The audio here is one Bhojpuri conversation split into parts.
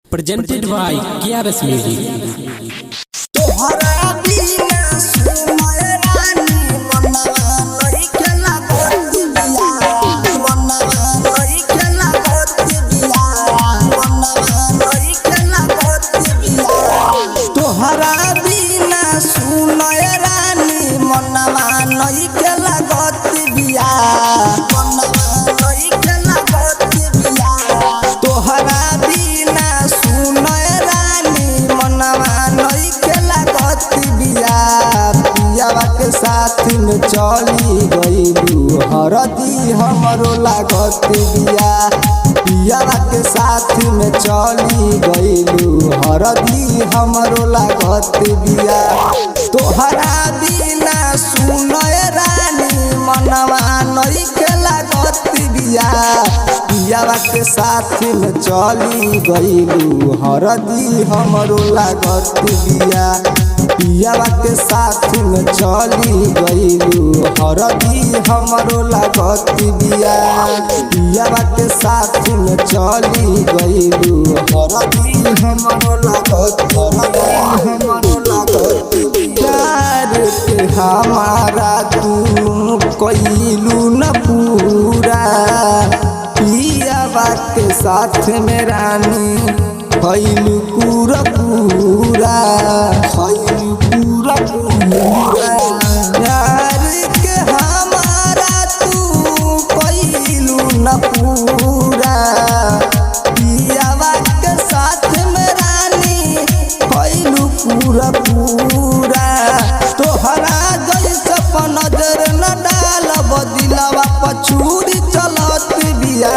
presented by KRS Music. साथ में चली गईलू हरदी हमरो लागत बिया। पियावा के साथ में चली गईलू हरदी हमरो लागत बिया। तोहरा बिना सुनय रानी मनवा नइखे लागत बिया। पियावा के साथ में चली गईलू हरदी हमरो लागत बिया। पियावा के साथ में चली गईलू हरदी हमरो लागत बिया। पियावा के साथ में चली गईलू हरदी हमरो लागत प्यार के हमारा तू कईलू न पूरा। पियावा के साथ में रानी खैलू पूरा पूरा प्यार के हमारा तू कईलू न पूरा। पियावा के साथ में रानी खैलू पूरा पूरा। तोहरा जैसा नजर न डालब दिलवा पछूरी चलत बिया।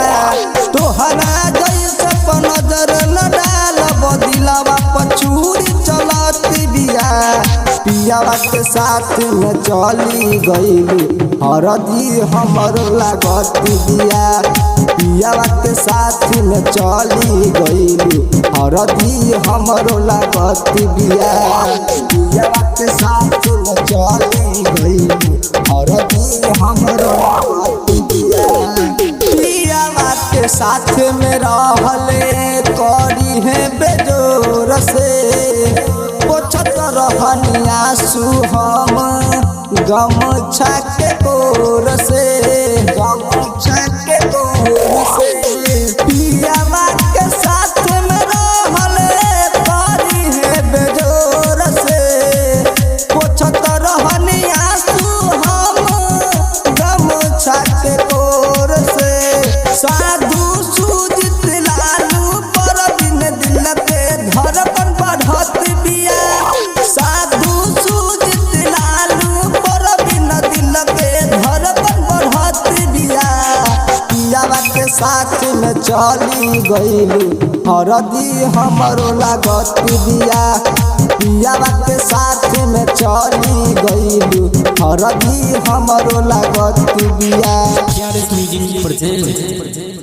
तोहरा जैसा नजर न डालब दिलवा पछूरी चलत बिया। पियावा के साथ में चली गईलू हरदी हमरो लागत बिया। पियावा के साथ में चली गईलू हरदी हमरो लागत बिया। पियावा के साथ में चली गईलू हरदी हमरो लागत बिया। पियावा के साथ में रहले करी है बेजोर से पोछत रहनिया सुहम गमछा के कोर से पियावा के साथ में रहले करी है बेजोर से पोछत रहनिया सुहम गमछा के कोर से। साधु सूजित लालू पर बिन दिल के धड़कन बढ़त बिया। साधु सूजित लालू पर बिन दिल के धड़कन बढ़त बिया। पियावा के साथ में चली गईलू हरदी हमरो लागत बिया। पियावा के साथ में चली गईलू हरदी हमरो लागत बिया। KRS Music presents